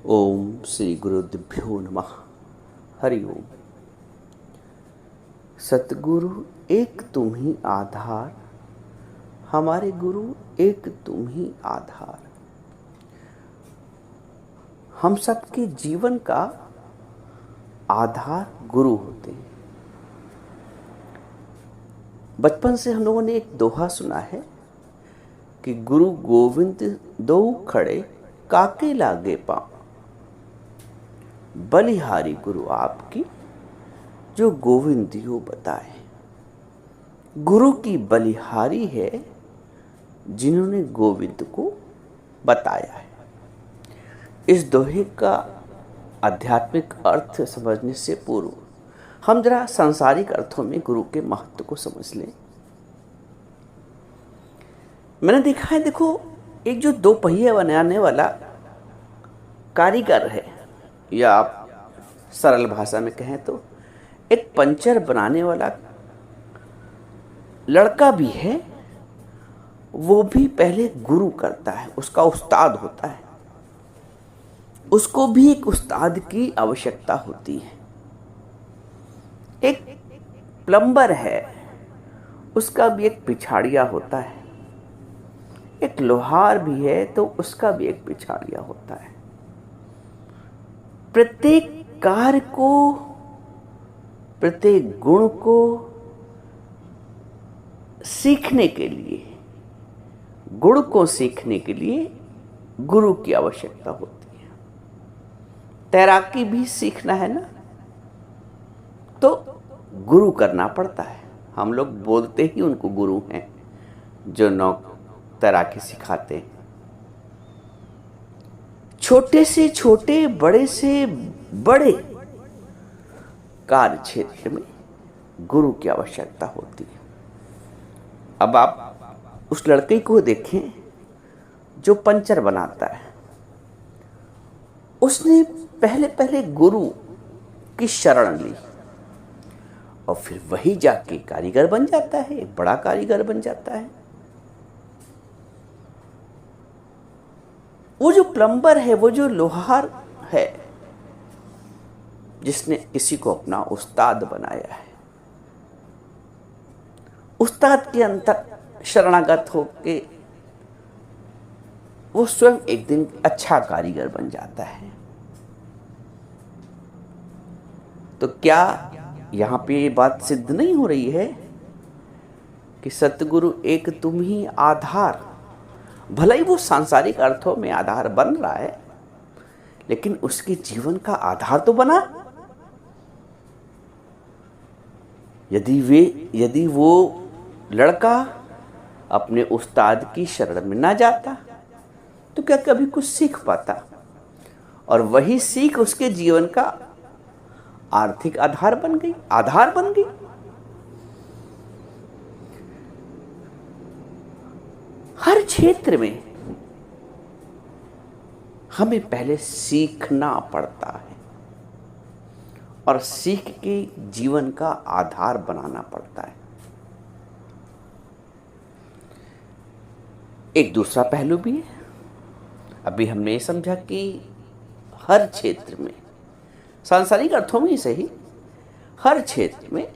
ओम श्री गुरुदेभ्यो नमः। हरि ओम। सतगुरु एक तुम ही आधार, हमारे गुरु एक तुम ही आधार। हम सबके जीवन का आधार गुरु होते हैं। बचपन से हम लोगों ने एक दोहा सुना है कि गुरु गोविंद दो खड़े काके लागे पाँव, बलिहारी गुरु आपकी जो गोविंद यो बताए। गुरु की बलिहारी है जिन्होंने गोविंद को बताया है। इस दोहे का आध्यात्मिक अर्थ समझने से पूर्व हम जरा सांसारिक अर्थों में गुरु के महत्व को समझ लें। मैंने देखा है, देखो, एक जो दो पहिए बनाने वाला कारीगर है, या आप सरल भाषा में कहें तो एक पंचर बनाने वाला लड़का भी है, वो भी पहले गुरु करता है, उसका उस्ताद होता है। उसको भी एक उस्ताद की आवश्यकता होती है। एक प्लम्बर है, उसका भी एक पिछाड़िया होता है। एक लोहार भी है तो उसका भी एक पिछाड़िया होता है। प्रत्येक कार्य को, प्रत्येक गुण को सीखने के लिए, गुण को सीखने के लिए गुरु की आवश्यकता होती है। तैराकी भी सीखना है ना, तो गुरु करना पड़ता है। हम लोग बोलते ही उनको गुरु हैं जो तैराकी सिखाते हैं। छोटे से छोटे, बड़े से बड़े कार्य क्षेत्र में गुरु की आवश्यकता होती है। अब आप उस लड़के को देखें जो पंचर बनाता है। उसने पहले पहले गुरु की शरण ली और फिर वही जाके कारीगर बन जाता है, एक बड़ा कारीगर बन जाता है। वो जो प्लम्बर है, वो जो लोहार है, जिसने किसी को अपना उस्ताद बनाया है, उस्ताद के अंतर शरणागत होके वो स्वयं एक दिन अच्छा कारीगर बन जाता है। तो क्या यहां पे ये बात सिद्ध नहीं हो रही है कि सतगुरु एक तुम ही आधार, भले ही वो सांसारिक अर्थों में आधार बन रहा है, लेकिन उसके जीवन का आधार तो बना। यदि वो लड़का अपने उस्ताद की शरण में ना जाता तो क्या कभी कुछ सीख पाता? और वही सीख उसके जीवन का आर्थिक आधार बन गई। हर क्षेत्र में हमें पहले सीखना पड़ता है और सीख के जीवन का आधार बनाना पड़ता है। एक दूसरा पहलू भी है। अभी हमने ये समझा कि हर क्षेत्र में, सांसारिक अर्थों में ही सही, हर क्षेत्र में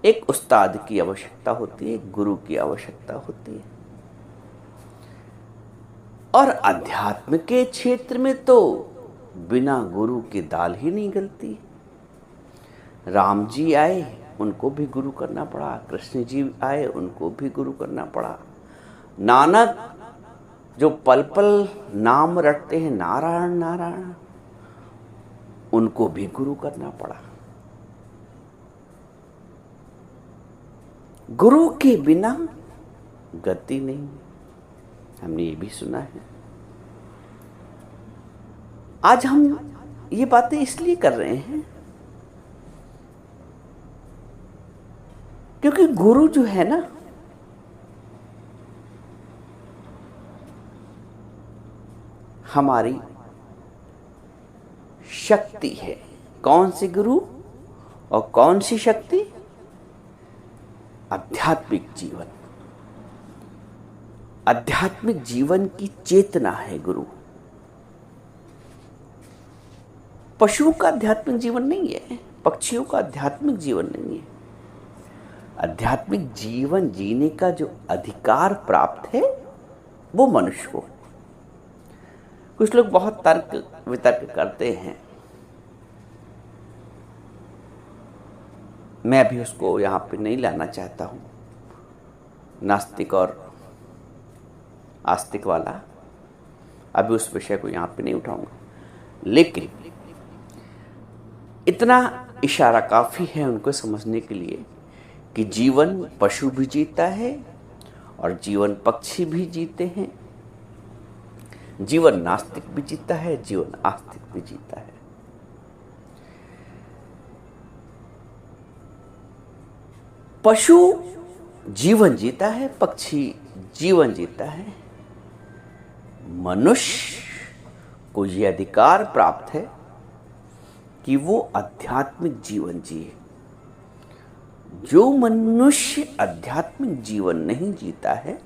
एक उस्ताद की आवश्यकता होती है, गुरु की आवश्यकता होती है। और अध्यात्म के क्षेत्र में तो बिना गुरु के दाल ही नहीं गलती। राम जी आए, उनको भी गुरु करना पड़ा। कृष्ण जी आए, उनको भी गुरु करना पड़ा। नानक जो पल पल नाम रटते हैं नारायण नारायण, उनको भी गुरु करना पड़ा। गुरु के बिना गति नहीं, हमने ये भी सुना है। आज हम ये बातें इसलिए कर रहे हैं क्योंकि गुरु जो है ना, हमारी शक्ति है। कौन सी गुरु और कौन सी शक्ति? आध्यात्मिक जीवन, आध्यात्मिक जीवन की चेतना है गुरु। पशुओं का आध्यात्मिक जीवन नहीं है, पक्षियों का आध्यात्मिक जीवन नहीं है। आध्यात्मिक जीवन जीने का जो अधिकार प्राप्त है वो मनुष्य को। कुछ लोग बहुत तर्क वितर्क करते हैं, मैं भी उसको यहाँ पे नहीं लाना चाहता हूँ, नास्तिक और आस्तिक वाला। अभी उस विषय को यहाँ पे नहीं उठाऊंगा, लेकिन इतना इशारा काफ़ी है उनको समझने के लिए कि जीवन पशु भी जीता है और जीवन पक्षी भी जीते हैं, जीवन नास्तिक भी जीता है, जीवन आस्तिक भी जीता है। पशु जीवन जीता है, पक्षी जीवन जीता है। मनुष्य को यह अधिकार प्राप्त है कि वो आध्यात्मिक जीवन जिए। जो मनुष्य आध्यात्मिक जीवन नहीं जीता है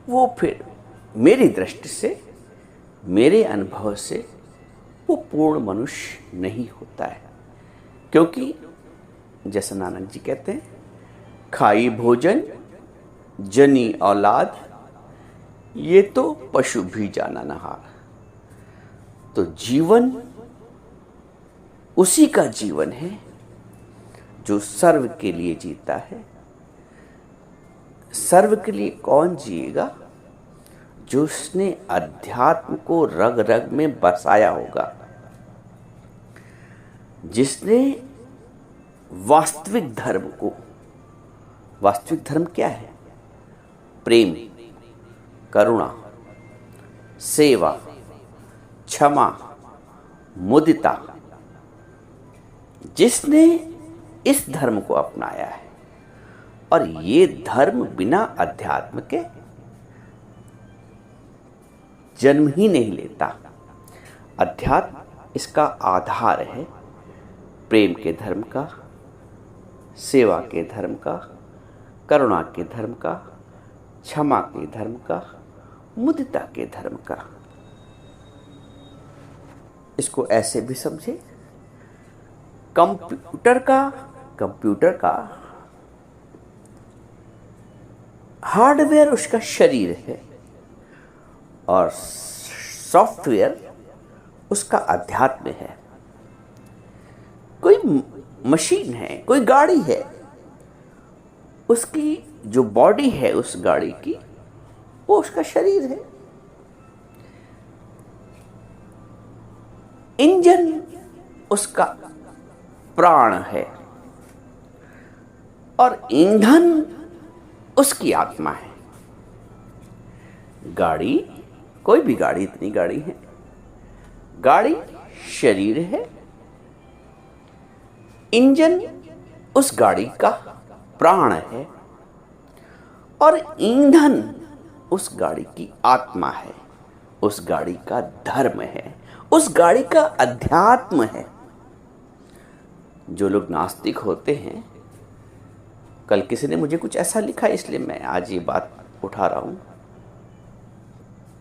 वो फिर मेरी दृष्टि से, मेरे अनुभव से, वो पूर्ण मनुष्य नहीं होता है। क्योंकि जैसा नानक जी कहते हैं, खाई भोजन जनी औलाद, ये तो पशु भी जाना नहार। तो जीवन उसी का जीवन है जो सर्व के लिए जीता है। सर्व के लिए कौन जिएगा? जो उसने अध्यात्म को रग रग में बसाया होगा, जिसने वास्तविक धर्म को, वास्तविक धर्म क्या है? प्रेम, करुणा, सेवा, क्षमा, मुदिता, जिसने इस धर्म को अपनाया है। और ये धर्म बिना अध्यात्म के जन्म ही नहीं लेता। अध्यात्म इसका आधार है, प्रेम के धर्म का, सेवा के धर्म का, करुणा के धर्म का, क्षमा के धर्म का, मुदिता के धर्म का। इसको ऐसे भी समझे, कंप्यूटर का हार्डवेयर उसका शरीर है और सॉफ्टवेयर उसका अध्यात्म है। कोई मशीन है, कोई गाड़ी है, उसकी जो बॉडी है उस गाड़ी की, वो उसका शरीर है। इंजन उसका प्राण है और ईंधन उसकी आत्मा है। गाड़ी, कोई भी गाड़ी, इतनी गाड़ी है, गाड़ी शरीर है, इंजन उस गाड़ी का प्राण है और ईंधन उस गाड़ी की आत्मा है, उस गाड़ी का धर्म है, उस गाड़ी का अध्यात्म है। जो लोग नास्तिक होते हैं, कल किसी ने मुझे कुछ ऐसा लिखा, इसलिए मैं आज ये बात उठा रहा हूं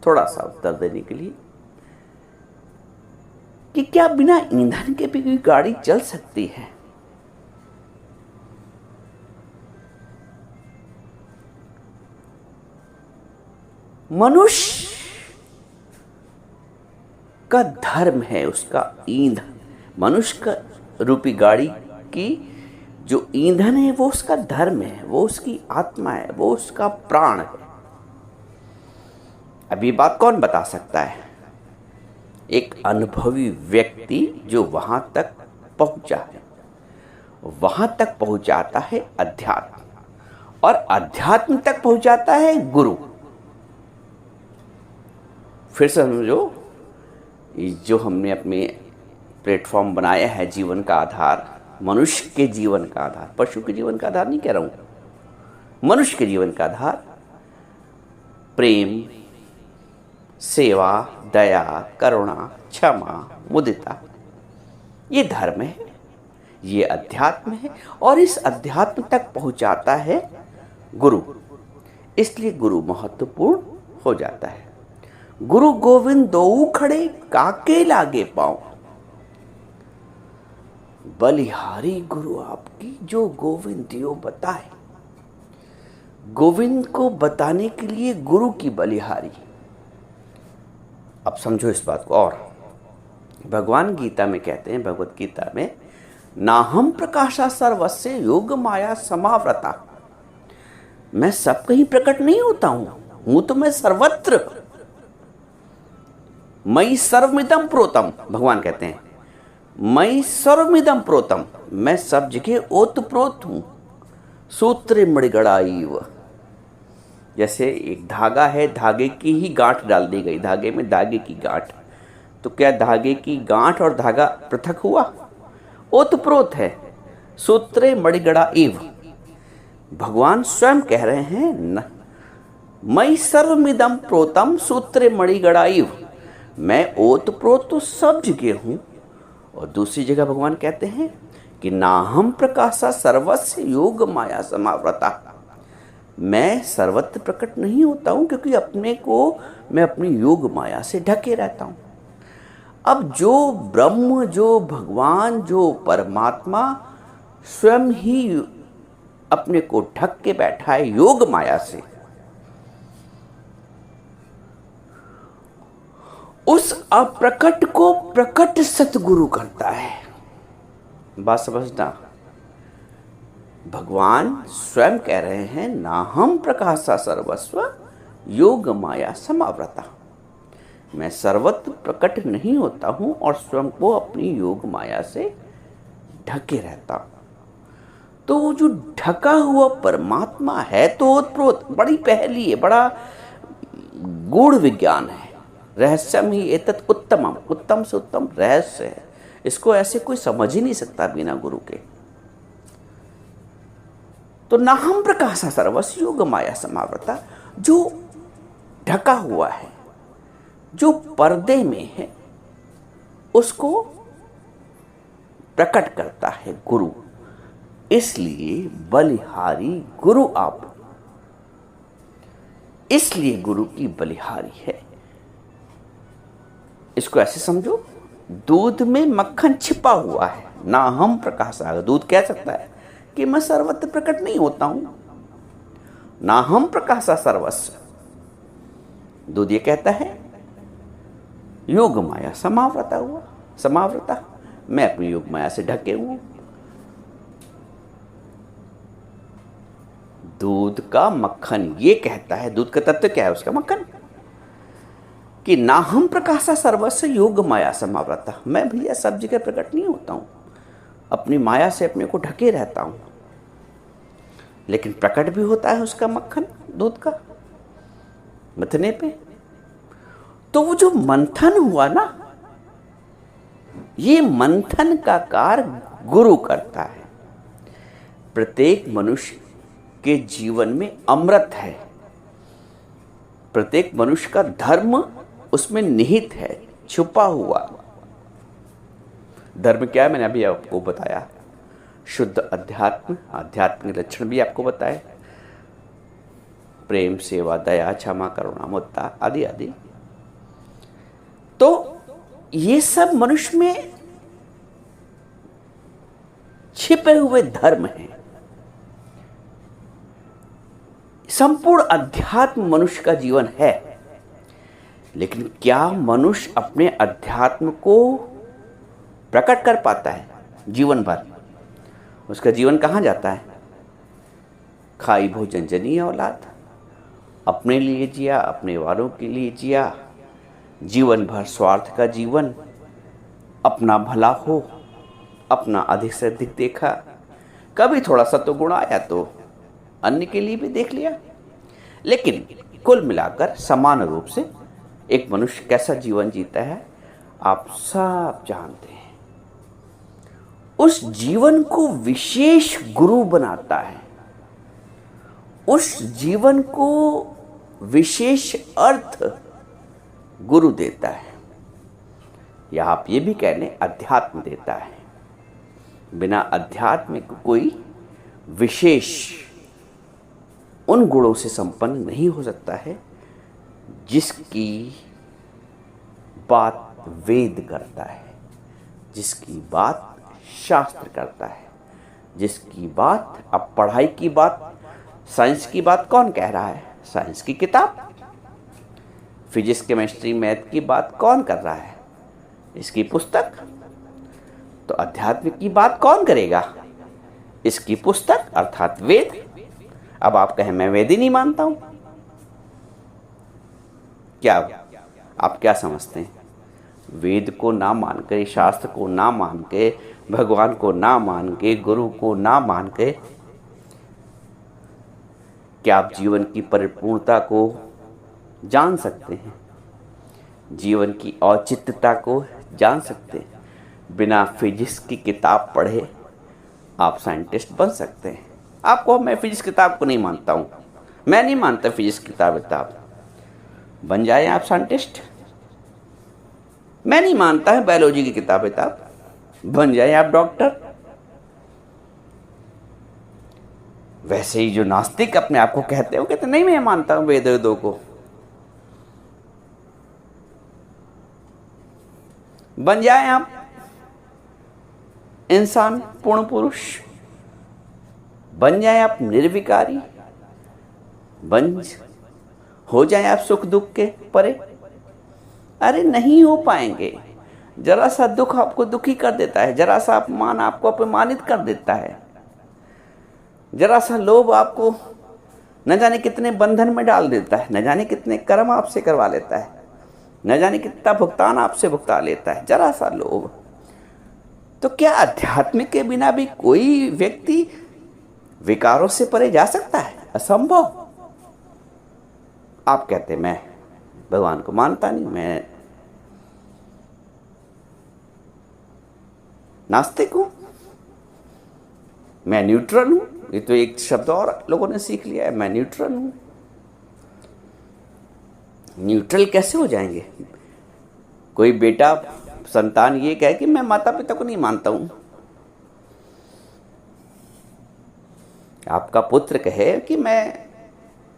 थोड़ा सा उत्तर देने के लिए, कि क्या बिना ईंधन के भी कोई गाड़ी चल सकती है? मनुष्य का धर्म है उसका ईंधन। मनुष्य का रूपी गाड़ी की जो ईंधन है वो उसका धर्म है, वो उसकी आत्मा है, वो उसका प्राण है। अब ये बात कौन बता सकता है? एक अनुभवी व्यक्ति जो वहां तक पहुंचा है। वहां तक पहुंचाता है अध्यात्म, और अध्यात्म तक पहुंचाता है गुरु। फिर समझो, जो हमने अपने प्लेटफॉर्म बनाया है जीवन का आधार, मनुष्य के जीवन का आधार, पशु के जीवन का आधार नहीं कह रहा हूं, मनुष्य के जीवन का आधार प्रेम, सेवा, दया, करुणा, क्षमा, मुदिता, ये धर्म है, ये अध्यात्म है। और इस अध्यात्म तक पहुंचाता है गुरु। इसलिए गुरु महत्वपूर्ण हो जाता है। गुरु गोविंद दोऊ खड़े काके लागे पाँव। बलिहारी गुरु आपकी जो गोविंद दियो बताए। गोविंद को बताने के लिए गुरु की बलिहारी। अब समझो इस बात को। और भगवान गीता में कहते हैं, भगवत गीता में, नाहम प्रकाशा सर्वस्य योग माया समावृता। मैं सब कहीं प्रकट नहीं होता हूं तो मैं सर्वत्र। मई सर्वमिदं प्रोतम, भगवान कहते हैं मई सर्वमिदं प्रोतम, मैं सब जगह ओतप्रोत हूं। सूत्र मृगड़ाइव, जैसे एक धागा है, धागे की ही गांठ डाल दी गई, धागे में धागे की गांठ, तो क्या धागे की गांठ और धागा पृथक हुआ? ओतप्रोत है। सूत्रे मणिगड़ा इव, भगवान स्वयं कह रहे हैं न, मई सर्वमिदं प्रोतम सूत्रे मणिगड़ा इव, मैं ओतप्रोत तो सब जगह हूं। और दूसरी जगह भगवान कहते हैं कि नाहम प्रकाशा सर्वस्य योग माया समावृता, मैं सर्वत्र प्रकट नहीं होता हूं क्योंकि अपने को मैं अपनी योग माया से ढके रहता हूं। अब जो ब्रह्म, जो भगवान, जो परमात्मा स्वयं ही अपने को ढक के बैठा है योग माया से, उस अप्रकट को प्रकट सतगुरु करता है। बात समझना, भगवान स्वयं कह रहे हैं नाहम प्रकाशा सर्वस्व योग माया समावृता, मैं सर्वत्र प्रकट नहीं होता हूं और स्वयं को अपनी योग माया से ढके रहता हूं। तो वो जो ढका हुआ परमात्मा है तो ओतप्रोत, बड़ी पहेली है, बड़ा गूढ़ विज्ञान है। रहस्यम ही एतत् उत्तमम, उत्तम से उत्तम रहस्य है। इसको ऐसे कोई समझ ही नहीं सकता बिना गुरु के। तो नाहम प्रकाशा सर्वस्य योग माया समावृता, जो ढका हुआ है, जो पर्दे में है, उसको प्रकट करता है गुरु। इसलिए बलिहारी गुरु आप, इसलिए गुरु की बलिहारी है। इसको ऐसे समझो, दूध में मक्खन छिपा हुआ है, नाहम प्रकाशा। दूध कह सकता है कि मैं सर्वत्र प्रकट नहीं होता हूं, नाहम प्रकाशा सर्वस्व। दूध ये कहता है योग माया समावृता हुआ, समावृता, मैं अपनी योग माया से ढके हुआ। दूध का मक्खन ये कहता है, दूध का तत्व क्या है उसका? मक्खन। कि नाहम प्रकाशा सर्वस्व योग माया समावृता, मैं भैया सब जगह प्रकट नहीं होता हूं, अपनी माया से अपने को ढके रहता हूं, लेकिन प्रकट भी होता है उसका मक्खन दूध का मथने पे। तो वो जो मंथन हुआ ना, ये मंथन का कार्य गुरु करता है। प्रत्येक मनुष्य के जीवन में अमृत है, प्रत्येक मनुष्य का धर्म उसमें निहित है, छुपा हुआ। धर्म क्या है मैंने अभी आपको बताया, शुद्ध अध्यात्म, आध्यात्म के लक्षण भी आपको बताए, प्रेम, सेवा, दया, क्षमा, करुणा, मुक्ता आदि आदि। तो ये सब मनुष्य में छिपे हुए धर्म हैं। संपूर्ण अध्यात्म मनुष्य का जीवन है, लेकिन क्या मनुष्य अपने अध्यात्म को प्रकट कर पाता है जीवन भर? उसका जीवन कहाँ जाता है? खाई भोजन जनी औलाद, अपने लिए जिया, अपने वालों के लिए जिया, जीवन भर स्वार्थ का जीवन, अपना भला हो, अपना अधिक से अधिक देखा, कभी थोड़ा सा तो गुण आया तो अन्य के लिए भी देख लिया। लेकिन कुल मिलाकर समान रूप से एक मनुष्य कैसा जीवन जीता है आप सब जानते हैं। उस जीवन को विशेष गुरु बनाता है, उस जीवन को विशेष अर्थ गुरु देता है, या आप ये भी कह लें अध्यात्म देता है। बिना अध्यात्म को कोई विशेष उन गुणों से संपन्न नहीं हो सकता है जिसकी बात वेद करता है, जिसकी बात शास्त्र करता है, जिसकी बात, अब पढ़ाई की बात, साइंस की बात कौन कह रहा है? साइंस की किताब। फिजिक्स, केमिस्ट्री, मैथ की बात कौन कर रहा है? इसकी पुस्तक। तो अध्यात्म की बात कौन करेगा? इसकी पुस्तक अर्थात वेद। अब आप कहें मैं वेद ही नहीं मानता हूं, क्या आप क्या समझते हैं? वेद को ना मान के, शास्त्र को ना मान के, भगवान को ना मान के, गुरु को ना मान के, क्या आप जीवन की परिपूर्णता को जान सकते हैं? जीवन की औचित्यता को जान सकते हैं? बिना फिजिक्स की किताब पढ़े आप साइंटिस्ट बन सकते हैं। आपको, मैं फिजिक्स किताब को नहीं मानता हूँ, मैं नहीं मानता फिजिक्स किताब, बन जाए आप साइंटिस्ट। मैं नहीं मानता है बायोलॉजी की किताब, बन जाए आप डॉक्टर। वैसे ही जो नास्तिक अपने आप को कहते हो, कहते नहीं मैं मानता हूं वेद वेदों को, बन जाए आप इंसान, पूर्ण पुरुष, बन जाए आप निर्विकारी, हो जाए आप सुख दुख के परे। अरे नहीं हो पाएंगे। जरा सा दुख आपको दुखी कर देता है, जरा सा अपमान आपको अपमानित कर देता है, जरा सा लोभ आपको न जाने कितने बंधन में डाल देता है, न जाने कितने कर्म आपसे करवा लेता है, न जाने कितना भुगतान आपसे भुगता लेता है, जरा सा लोभ। तो क्या अध्यात्म के बिना भी कोई व्यक्ति विकारों से परे जा सकता है? असंभव। आप कहते मैं भगवान को मानता नहीं, मैं नास्तिक हूं, मैं न्यूट्रल हूं। ये तो एक शब्द और लोगों ने सीख लिया है, मैं न्यूट्रल हूं। न्यूट्रल कैसे हो जाएंगे? कोई बेटा, संतान ये कहे कि मैं माता पिता को नहीं मानता हूं, आपका पुत्र कहे कि मैं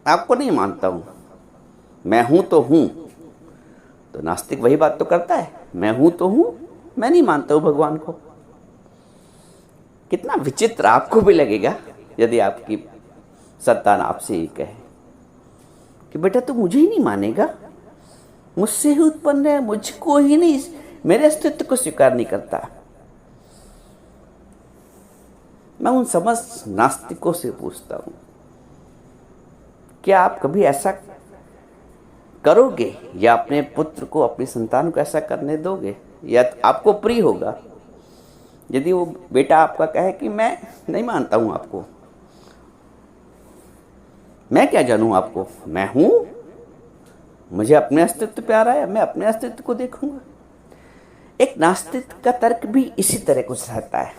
आपको नहीं मानता हूं, मैं हूं तो हूं, तो नास्तिक वही बात तो करता है, मैं हूं तो हूं, मैं नहीं मानता हूं भगवान को। कितना विचित्र आपको भी लगेगा यदि आपकी संतान आपसे ये कहे कि बेटा तू मुझे ही नहीं मानेगा, मुझसे ही उत्पन्न है, मुझको ही नहीं, मेरे अस्तित्व को स्वीकार नहीं करता। मैं उन समस्त नास्तिकों से पूछता हूं, क्या आप कभी ऐसा करोगे, या अपने पुत्र को, अपनी संतान को ऐसा करने दोगे? या आपको प्रिय होगा यदि वो बेटा आपका कहे कि मैं नहीं मानता हूं आपको, मैं क्या जानूं आपको, मैं हूं, मुझे अपने अस्तित्व प्यारा है, मैं अपने अस्तित्व को देखूंगा। एक नास्तिक का तर्क भी इसी तरह कुछ रहता है।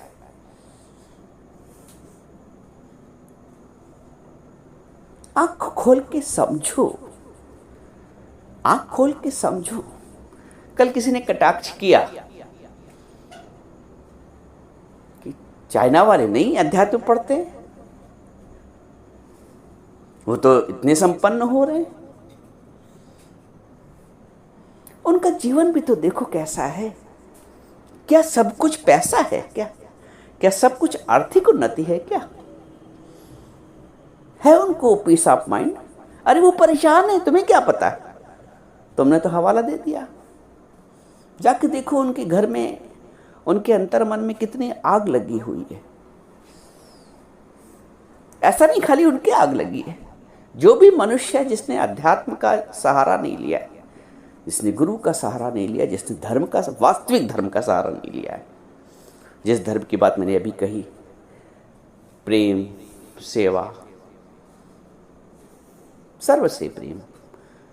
आंख खोल के समझो, आंख खोल के समझो। कल किसी ने कटाक्ष किया कि चाइना वाले नहीं अध्यात्म पढ़ते, वो तो इतने संपन्न हो रहे हैं, उनका जीवन भी तो देखो कैसा है। क्या सब कुछ पैसा है? क्या सब कुछ आर्थिक उन्नति है? क्या है उनको पीस ऑफ माइंड? अरे वो परेशान है, तुम्हें क्या पता, तुमने तो हवाला दे दिया। जाके देखो उनके घर में, उनके अंतर मन में कितनी आग लगी हुई है। ऐसा नहीं खाली उनके आग लगी है, जो भी मनुष्य है जिसने अध्यात्म का सहारा नहीं लिया है, जिसने गुरु का सहारा नहीं लिया, जिसने धर्म का, वास्तविक धर्म का सहारा नहीं लिया है, जिस धर्म की बात मैंने अभी कही, प्रेम, सेवा, सर्व से प्रेम,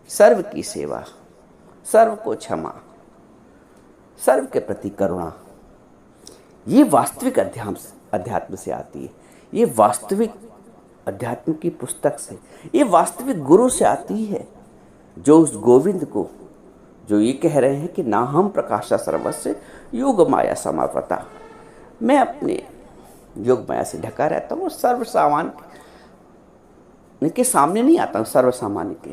सर्व की सेवा, सर्व को क्षमा, सर्व के प्रति करुणा, ये वास्तविक अध्यात्म से आती है। ये वास्तविक अध्यात्म की पुस्तक से, ये वास्तविक गुरु से आती है, जो उस गोविंद को, जो ये कह रहे हैं कि ना हम प्रकाशा सर्वस्य योग माया समापता, मैं अपने योग माया से ढका रहता हूँ, सर्व सामान्य के सामने नहीं आता हूँ, सर्व सामान्य के।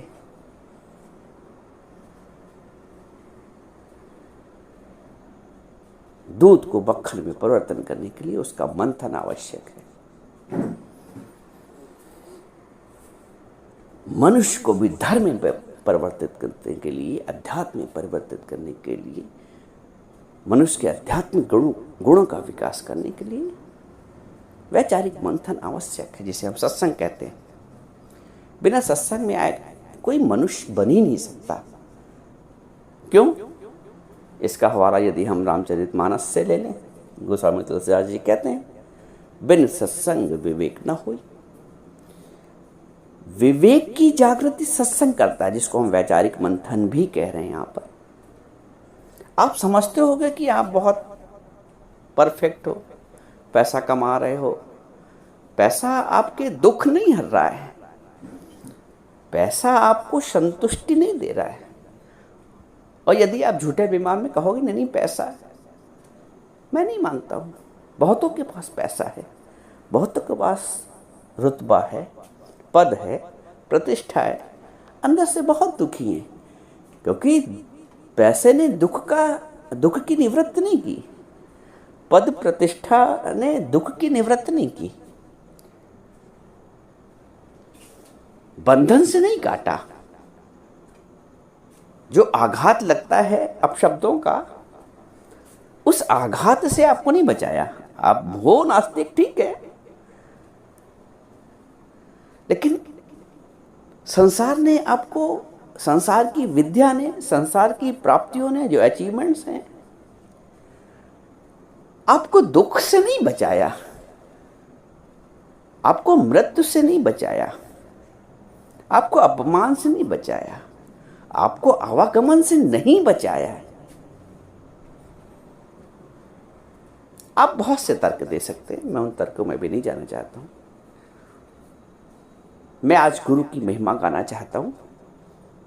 दूध को मक्खन में परिवर्तन करने के लिए उसका मंथन आवश्यक है। मनुष्य को भी धर्म में परिवर्तित करने के लिए, अध्यात्म में परिवर्तित करने के लिए, मनुष्य के आध्यात्मिक गुणों का विकास करने के लिए वैचारिक मंथन आवश्यक है, जिसे हम सत्संग कहते हैं। बिना सत्संग में आए कोई मनुष्य बन ही नहीं सकता। क्यों? इसका हवाला यदि हम रामचरितमानस से ले लें, गोस्वामी तुलसीदास जी कहते हैं, बिन सत्संग विवेक न होई। विवेक की जागृति सत्संग करता है, जिसको हम वैचारिक मंथन भी कह रहे हैं। यहां पर आप समझते होगे कि आप बहुत परफेक्ट हो, पैसा कमा रहे हो। पैसा आपके दुख नहीं हर रहा है, पैसा आपको संतुष्टि नहीं दे रहा है। और यदि आप झूठे विमान में कहोगे नहीं पैसा है, मैं नहीं मानता हूं। बहुतों के पास पैसा है, बहुतों के पास रुतबा है, पद है, प्रतिष्ठा है, अंदर से बहुत दुखी हैं, क्योंकि पैसे ने दुख की निवृत्ति नहीं की, पद प्रतिष्ठा ने दुख की निवृत्ति नहीं की, बंधन से नहीं काटा। जो आघात लगता है अपशब्दों का, उस आघात से आपको नहीं बचाया। आप हो नास्तिक, ठीक है, लेकिन संसार ने आपको, संसार की विद्या ने, संसार की प्राप्तियों ने, जो अचीवमेंट्स हैं, आपको दुख से नहीं बचाया, आपको मृत्यु से नहीं बचाया, आपको अपमान से नहीं बचाया, आपको आवागमन से नहीं बचाया है। आप बहुत से तर्क दे सकते हैं, मैं उन तर्कों में भी नहीं जाना चाहता हूं। मैं आज गुरु की महिमा गाना चाहता हूं,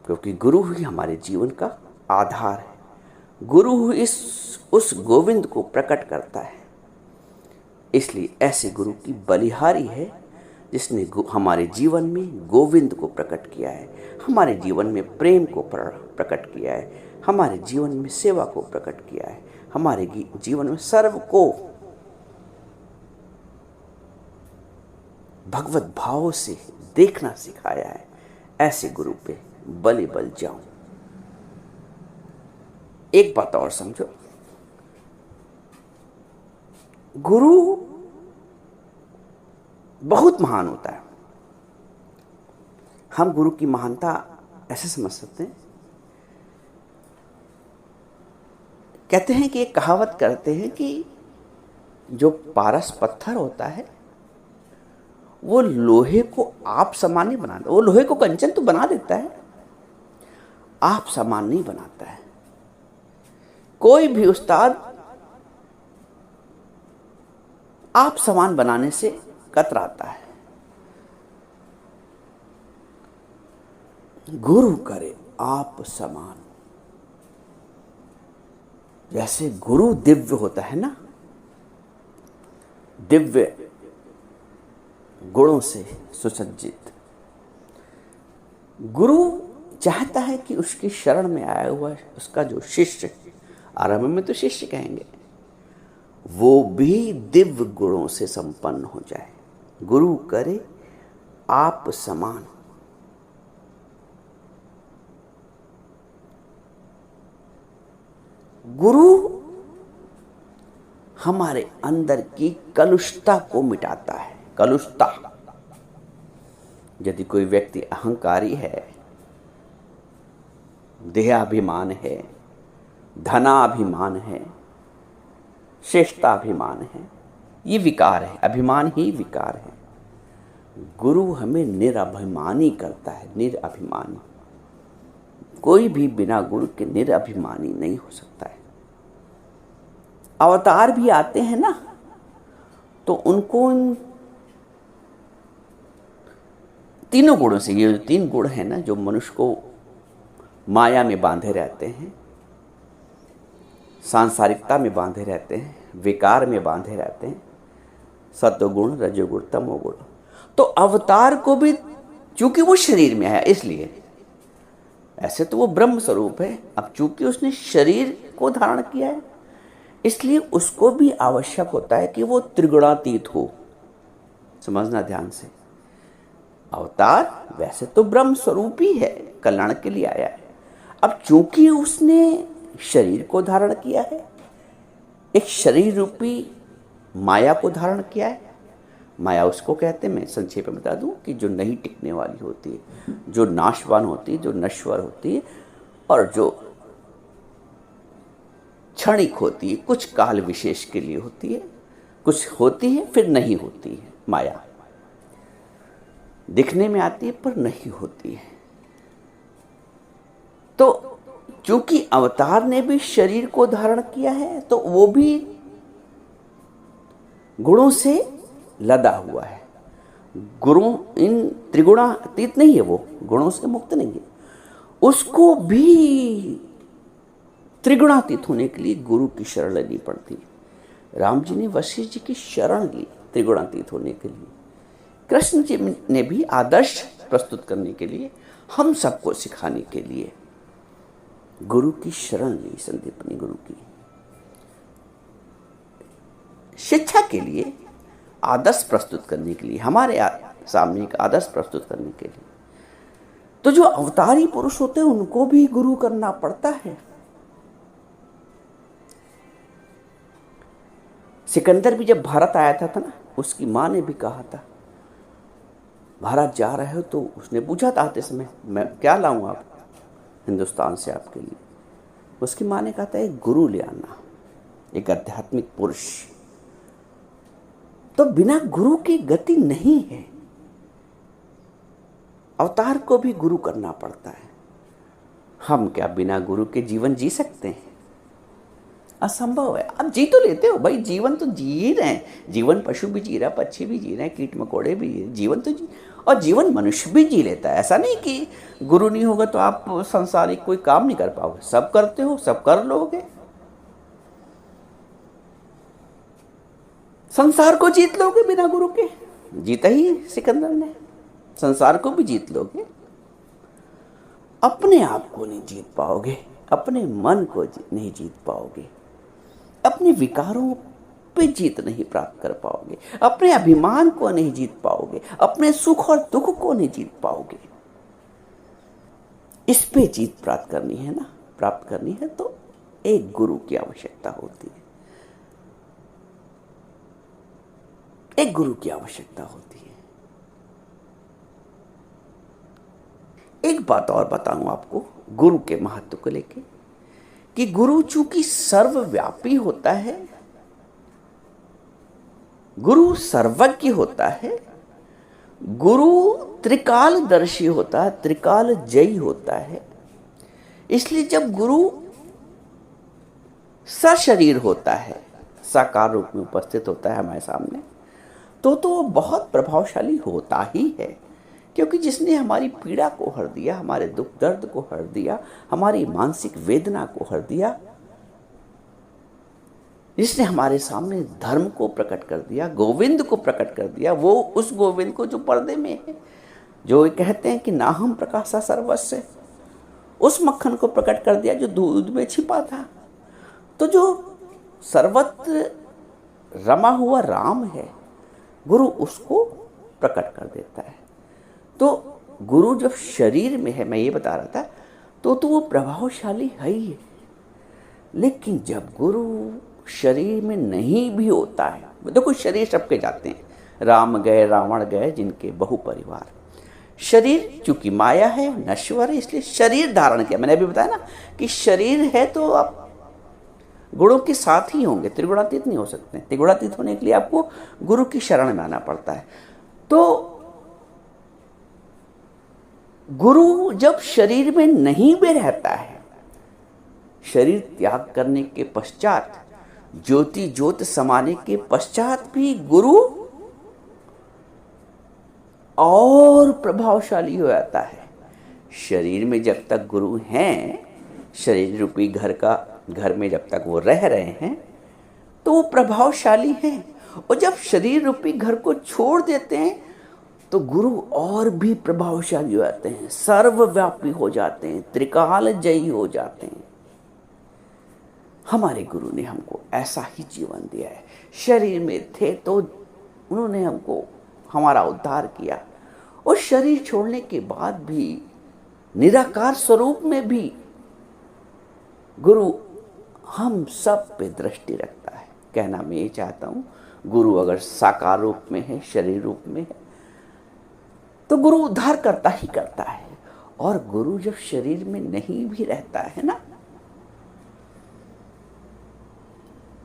क्योंकि गुरु ही हमारे जीवन का आधार है। गुरु उस गोविंद को प्रकट करता है। इसलिए ऐसे गुरु की बलिहारी है जिसने हमारे जीवन में गोविंद को प्रकट किया है, हमारे जीवन में प्रेम को प्रकट किया है, हमारे जीवन में सेवा को प्रकट किया है, हमारे जीवन में सर्व को भगवत भाव से देखना सिखाया है। ऐसे गुरु पे बलि बल जाऊं। एक बात और समझो, गुरु बहुत महान होता है। हम गुरु की महानता ऐसे समझ सकते हैं, कहते हैं कि एक कहावत करते हैं कि जो पारस पत्थर होता है वो लोहे को आप समान नहीं बनाता। वो लोहे को कंचन तो बना देता है, आप समान नहीं बनाता है। कोई भी उस्ताद आप समान बनाने से कतराता है। गुरु करे आप समान। जैसे गुरु दिव्य होता है ना, दिव्य गुणों से सुसज्जित, गुरु चाहता है कि उसकी शरण में आया हुआ उसका जो शिष्य, आरंभ में तो शिष्य कहेंगे, वो भी दिव्य गुणों से संपन्न हो जाए। गुरु करे आप समान। गुरु हमारे अंदर की कलुषता को मिटाता है। कलुषता, यदि कोई व्यक्ति अहंकारी है, देहाभिमान है, धनाभिमान है, श्रेष्ठाभिमान है, ये विकार है, अभिमान ही विकार है। गुरु हमें निरभिमानी करता है, निरभिमानी। कोई भी बिना गुरु के निरभिमानी नहीं हो सकता है। अवतार भी आते हैं ना, तो उनको तीनों गुणों से, ये जो 3 गुण हैं ना, जो मनुष्य को माया में बांधे रहते हैं, सांसारिकता में बांधे रहते हैं, विकार में बांधे रहते हैं, सत्वगुण, रजोगुण, तमोगुण, तो अवतार को भी, चूंकि वो शरीर में है इसलिए, ऐसे तो वो ब्रह्म स्वरूप है, अब चूंकि उसने शरीर को धारण किया है इसलिए उसको भी आवश्यक होता है कि वो त्रिगुणातीत हो। समझना ध्यान से, अवतार वैसे तो ब्रह्म स्वरूप ही है, कल्याण के लिए आया है। अब चूंकि उसने शरीर को धारण किया है, एक शरीर रूपी माया को धारण किया है। माया उसको कहते हैं, मैं संक्षेप में बता दूं, कि जो नहीं टिकने वाली होती है, जो नाशवान होती है, जो नश्वर होती है, और जो क्षणिक होती है, कुछ काल विशेष के लिए होती है, कुछ होती है फिर नहीं होती है। माया दिखने में आती है पर नहीं होती है। तो चूंकि अवतार ने भी शरीर को धारण किया है, तो वो भी गुणों से लदा हुआ है। गुरु इन त्रिगुणातीत नहीं है, वो गुणों से मुक्त नहीं है। उसको भी त्रिगुणातीत होने के लिए गुरु की शरण लेनी पड़ती है। राम जी ने वशिष्ठ जी की शरण ली त्रिगुणातीत होने के लिए। कृष्ण जी ने भी आदर्श प्रस्तुत करने के लिए, हम सबको सिखाने के लिए गुरु की शरण ली। संदीपनी गुरु की शिक्षा के लिए, आदर्श प्रस्तुत करने के लिए, हमारे सामने एक आदर्श प्रस्तुत करने के लिए। तो जो अवतारी पुरुष होते हैं उनको भी गुरु करना पड़ता है। सिकंदर भी जब भारत आया था ना, उसकी माँ ने भी कहा था, भारत जा रहे हो, तो उसने पूछा था आते समय, मैं क्या लाऊं आप हिंदुस्तान से आपके लिए। उसकी माँ ने कहा था एक गुरु ले आना, एक आध्यात्मिक पुरुष। तो बिना गुरु की गति नहीं है। अवतार को भी गुरु करना पड़ता है। हम क्या बिना गुरु के जीवन जी सकते हैं? असंभव है। आप जी तो लेते हो भाई, जीवन तो जी ही रहे हैं। जीवन पशु भी जी रहा, पक्षी भी जी रहे हैं, कीट मकोड़े भी, जीवन तो जी, और जीवन मनुष्य भी जी लेता है। ऐसा नहीं कि गुरु नहीं होगा तो आप संसारिक कोई काम नहीं कर पाओगे, सब करते हो, सब कर लोगे। संसार को जीत लोगे बिना गुरु के, जीता ही सिकंदर ने। संसार को भी जीत लोगे, अपने आप को नहीं जीत पाओगे, अपने मन को नहीं जीत पाओगे, अपने विकारों पे जीत नहीं प्राप्त कर पाओगे, अपने अभिमान को नहीं जीत पाओगे, अपने सुख और दुख को नहीं जीत पाओगे। इस पे जीत प्राप्त करनी है ना, प्राप्त करनी है तो एक गुरु की आवश्यकता होती है। एक गुरु की आवश्यकता होती है। एक बात और बताऊं आपको गुरु के महत्व को लेके, कि गुरु चूंकि सर्वव्यापी होता है, गुरु सर्वज्ञ होता है, गुरु त्रिकालदर्शी होता है, त्रिकाल जयी होता है। इसलिए जब गुरु सशरीर होता है, साकार रूप में उपस्थित होता है हमारे सामने, तो बहुत प्रभावशाली होता ही है। क्योंकि जिसने हमारी पीड़ा को हर दिया, हमारे दुख दर्द को हर दिया, हमारी मानसिक वेदना को हर दिया, जिसने हमारे सामने धर्म को प्रकट कर दिया, गोविंद को प्रकट कर दिया, वो उस गोविंद को जो पर्दे में है, जो कहते हैं कि नाहम प्रकाशा सर्वस्य, उस मक्खन को प्रकट कर दिया जो दूध में छिपा था। तो जो सर्वत्र रमा हुआ राम है, गुरु उसको प्रकट कर देता है। तो गुरु जब शरीर में है, मैं ये बता रहा था, तो वो प्रभावशाली है ही है। लेकिन जब गुरु शरीर में नहीं भी होता है, देखो शरीर सबके जाते हैं, राम गए रावण गए जिनके बहु परिवार। शरीर चूंकि माया है, नश्वर है, इसलिए शरीर धारण किया। मैंने अभी बताया ना कि शरीर है तो आप गुणों के साथ ही होंगे, त्रिगुणातीत नहीं हो सकते। त्रिगुणातीत होने के लिए आपको गुरु की शरण में आना पड़ता है। तो गुरु जब शरीर में नहीं भी रहता है, शरीर त्याग करने के पश्चात, ज्योति ज्योत समाने के पश्चात भी गुरु और प्रभावशाली हो जाता है। शरीर में जब तक गुरु हैं, शरीर रूपी घर में जब तक वो रह रहे हैं, तो वो प्रभावशाली हैं। और जब शरीर रूपी घर को छोड़ देते हैं, तो गुरु और भी प्रभावशाली हो जाते हैं, सर्वव्यापी हो जाते हैं, त्रिकाल जयी हो जाते हैं। हमारे गुरु ने हमको ऐसा ही जीवन दिया है। शरीर में थे तो उन्होंने हमको हमारा उद्धार किया, और शरीर छोड़ने के बाद भी निराकार स्वरूप में भी गुरु हम सब पे दृष्टि रखता है। कहना मैं ये चाहता हूँ, गुरु अगर साकार रूप में है, शरीर रूप में है, तो गुरु उद्धार करता ही करता है। और गुरु जब शरीर में नहीं भी रहता है ना,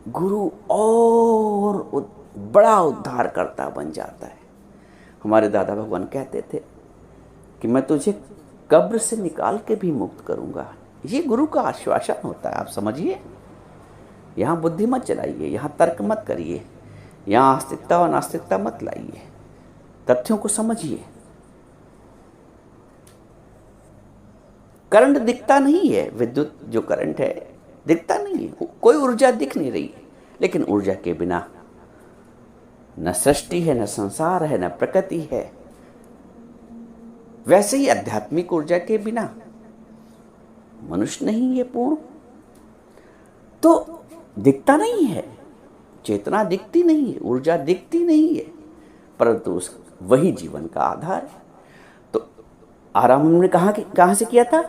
गुरु और बड़ा उद्धार करता बन जाता है। हमारे दादा भगवान कहते थे कि मैं तुझे कब्र से निकाल के भी मुक्त करूंगा। ये गुरु का आश्वासन होता है। आप समझिए, यहाँ बुद्धि मत चलाइए, यहाँ तर्क मत करिए, यहाँ आस्तिकता और नास्तिकता मत लाइए, तथ्यों को समझिए। करंट दिखता नहीं है, विद्युत जो करंट है दिखता नहीं है, कोई ऊर्जा दिख नहीं रही है, लेकिन ऊर्जा के बिना न सृष्टि है, न संसार है, न प्रकृति है। वैसे ही आध्यात्मिक ऊर्जा के बिना मनुष्य नहीं है पूर्ण। तो दिखता नहीं है, चेतना दिखती नहीं है, ऊर्जा दिखती नहीं है, परंतु वही जीवन का आधार है। तो आराम हमने कहाँ से किया था?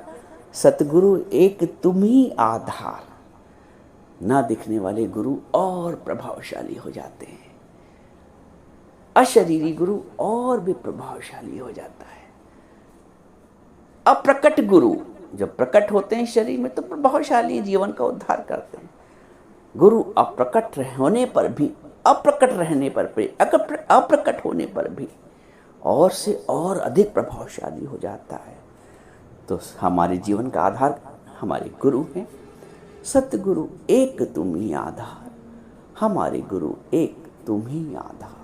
सतगुरु एक तुम ही आधार। ना दिखने वाले गुरु और प्रभावशाली हो जाते हैं, अशरीरी गुरु और भी प्रभावशाली हो जाता है। अप्रकट गुरु जब प्रकट होते हैं शरीर में तो प्रभावशाली जीवन का उद्धार करते हैं। गुरु अप्रकट होने पर भी, अप्रकट रहने पर भी, अप्रकट होने पर भी और से और अधिक प्रभावशाली हो जाता है। तो हमारे जीवन का आधार हमारे गुरु हैं। सतगुरु एक तुम ही आधार, हमारे गुरु एक तुम ही आधार।